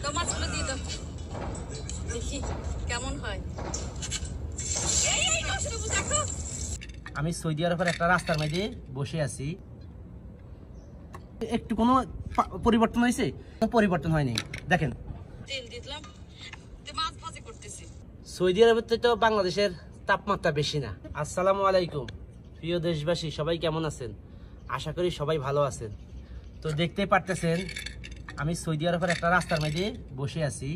তো মাছগুলো দিয়ে দাও, দেখি কেমন হয়। আমি সৌদি আরবের একটা রাস্তার মধ্যে বসে আছি। একটু কোনো পরিবর্তন হয়েছে? পরিবর্তন হয়নি। দেখেন তেল দিলাম, মাছ ভাজি করতেছি। সৌদি আরবের তো বাংলাদেশের তাপমাত্রা বেশি না। আসসালামু আলাইকুম প্রিয় দেশবাসী, সবাই কেমন আছেন? আশা করি সবাই ভালো আছেন। তো দেখতেই পারতেছেন আমি সৌদি আরবের একটা রাস্তার মধ্যে বসে আছি।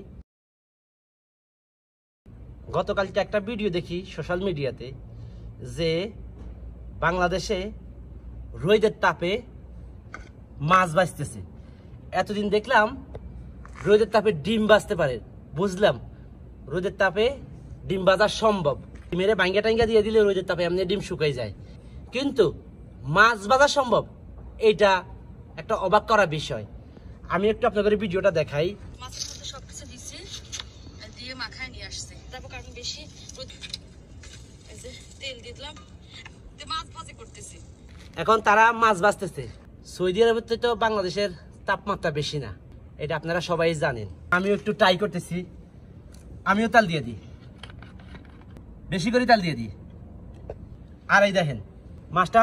গতকালকে একটা ভিডিও দেখি সোশ্যাল মিডিয়াতে যে বাংলাদেশে রোদের তাপে মাছ ভাজতেছে। এতদিন দেখলাম রোদের তাপে ডিম ভাজতে পারে, বুঝলাম রোদের তাপে ডিম ভাজা সম্ভব। ডিমের ভাঙ্গা টাঙ্গা দিয়ে দিলে রোদের তাপে এমনি ডিম শুকাই যায়, কিন্তু মাছ ভাজা সম্ভব, এটা একটা অবাক করা বিষয়। আমি একটু আপনাদের ভিডিওটা দেখাই। মাছের মধ্যে সবকিছু দিচ্ছি, দিয়ে মাখায় নিয়ে আসছে। তারপর কারণ বেশি তেল দিলাম, মাছ ভাজি করতেছি। এখন তারা মাছ ভাজতেছে। সৌদি আরবের তো বাংলাদেশের তাপমাত্রা বেশি না, এটা আপনারা সবাই জানেন। আমিও একটু ট্রাই করতেছি, আমিও তেল দিয়ে দিই, বেশি করে তেল দিয়ে দিই। আর এই দেখেন মাছটা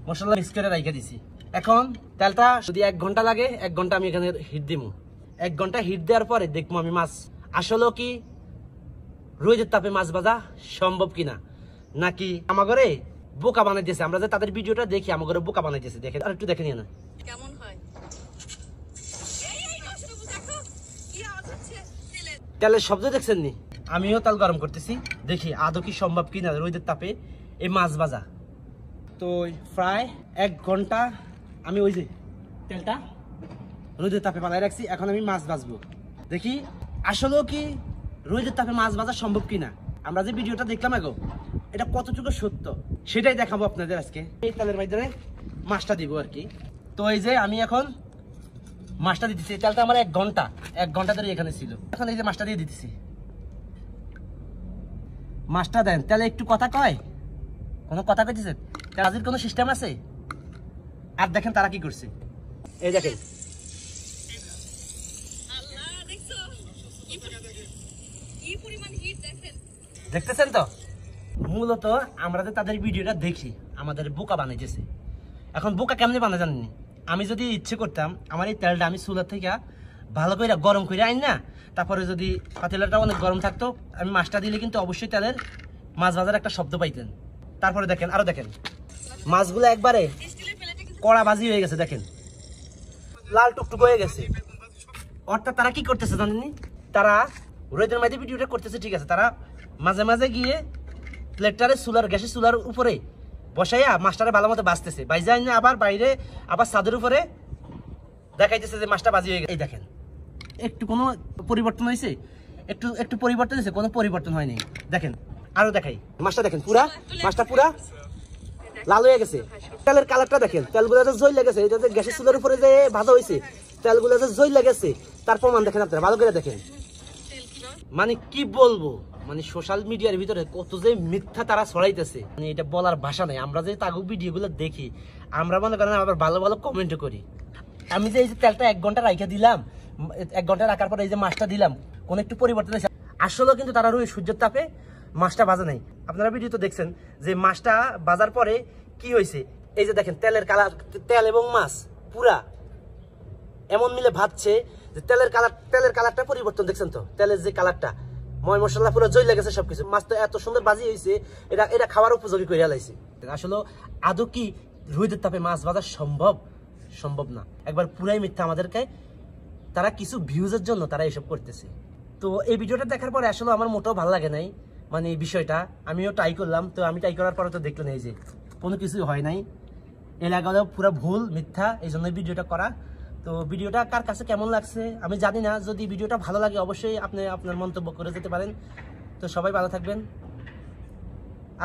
মশলা মিক্স করে রেখে দিছি। এখন তেলটা যদি 1 ঘন্টা লাগে, 1 ঘন্টা আমি এখানে হিট দিব। 1 ঘন্টা হিট দেওয়ার পরে দেখবো আমি মাছ আসলেও কি রোদের তাপে মাছ ভাজা সম্ভব কিনা, নাকি আমাগরে বোকা বানাইতেছে। আমরা যে তাদের ভিডিওটা দেখি আমাগরে বোকা বানাইতেছে। দেখেন আর একটু দেখে নিয়ে না কেমন হয়। তেলের শব্দ দেখছেন নি? আমিও তেল গরম করতেছি, দেখি আদৌ কি সম্ভব কিনা রোদের তাপে এই মাছ ভাজা। তো প্রায় 1 ঘন্টা আমি ওই যে তেলটা রোদের তাপে পালাই রাখছি। এখন আমি মাছ ভাজবো, দেখি আসলেও কি রোদের তাপে মাছ ভাজা সম্ভব কিনা। আমরা যে ভিডিওটা দেখলাম এখন এটা কতটুকু সত্য সেটাই দেখাবো আপনাদের আজকে। এই তেলের মাধ্যমে মাছটা দিব আর কি। তো এই যে আমি এখন মাছটা দিতেছি। তেলটা আমার 1 ঘন্টা ধরে এখানে ছিল। এখন এই যে মাছটা দিয়ে দিতেছি। মাছটা দেন, তেলে একটু কথা কয়, কোনো কথা কইতেছে? তেলাজির কোনো সিস্টেম আছে? আর দেখেন তারা কি করছে, এই দেখেন দেখতেছেন তো। মূলত আমরা যে তাদের ভিডিওটা দেখি আমাদের বোকা বানাইতেছে। এখন বোকা কেমনে বানায় জানেন? আমি যদি ইচ্ছে করতাম আমার এই তেলটা আমি চুলার থেকে ভালো করে গরম করে আইন না, তারপরে যদি পাতিলাটা অনেক গরম থাকতো, আমি মাছটা দিলে কিন্তু অবশ্যই তেলের মাছ ভাজার একটা শব্দ পাইতেন। তারপরে দেখেন আরো দেখেন মাছগুলো একবারে কড়া ভাজি হয়ে গেছে, দেখেন লাল টুকটুক হয়ে গেছে। অর্থাৎ তারা কি করতেছে জানেননি? তারা রোদের মাঝে ভিডিওটা করতেছে ঠিক আছে, তারা মাঝে মাঝে গিয়ে প্লেটটারে গ্যাসের চুলার উপরে বসাইয়া মাছটারে ভালো মতো বাজতেছে, বাইজাই না আবার বাইরে আবার ছাদের উপরে দেখাইতেছে যে মাছটা বাজি হয়ে গেছে। এই দেখেন একটু কোনো পরিবর্তন হয়েছে? একটু পরিবর্তন হয়েছে? কোনো পরিবর্তন হয়নি। দেখেন আরো দেখাই, মাছটা দেখেন মাছটা পুরা লাল হয়ে গেছে। তেলের কালারটা দেখেন, তেলগুলো যে জল লেগেছে, এটা যে গ্যাসের চুলার উপরে যে ভাজা হয়েছে, তেলগুলো যে জল লেগেছে তার প্রমাণ দেখেন আপনারা, ভালো করে দেখেন। মানে কি বলবো, মানে সোশ্যাল মিডিয়ার ভিতরে কত যে মিথ্যা তারা ছড়াইতেছে, মানে এটা বলার ভাষা নাই। আমরা যে তাগু ভিডিওগুলো দেখি, আমরা মনে করেন আবার ভালো ভালো কমেন্ট করি। আমি যে এই যে তেলটা 1 ঘন্টা রাখা দিলাম, 1 ঘন্টা রাখার পর এই যে মাছটা দিলাম, কোন একটু পরিবর্তন হয়েছে? আসলেও কিন্তু তারা ওই সূর্যের তাপে মাছটা ভাজা নাই। আপনারা ভিডিও তো দেখছেন যে মাছটা ভাজার পরে কি হয়েছে। এই যে দেখেন তেলের কালার, তেল এবং মাছ পুরা এমন মিলে ভাজছে যে তেলের কালারটা পরিবর্তন দেখছেন তো। তেলের যে কালারটা, ময় মশলা পুরো জল লেগেছে সবকিছু। মাছ তো এত সুন্দর ভাজি হয়েছে, এটা খাওয়ার উপযোগী করে লাইছে। আসলে আদৌ কি রোদের তাপে মাছ ভাজা সম্ভব না। একবার পুরাই মিথ্যা। আমাদেরকে তারা কিছু ভিউজের জন্য তারা এসব করতেছে। তো এই ভিডিওটা দেখার পরে আসলে আমার মোটেও ভালো লাগে নাই, মানে এই বিষয়টা। আমিও ট্রাই করলাম, তো আমি ট্রাই করার পরে তো দেখলেন এই যে কোনো কিছুই হয় নাই। এলাকাও পুরো ভুল মিথ্যা, এই জন্য ভিডিওটা করা। তো ভিডিওটা কার কাছে কেমন লাগছে আমি জানি না। যদি ভিডিওটা ভালো লাগে অবশ্যই আপনি আপনার মন্তব্য করে যেতে পারেন। তো সবাই ভালো থাকবেন,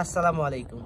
আসসালামু আলাইকুম।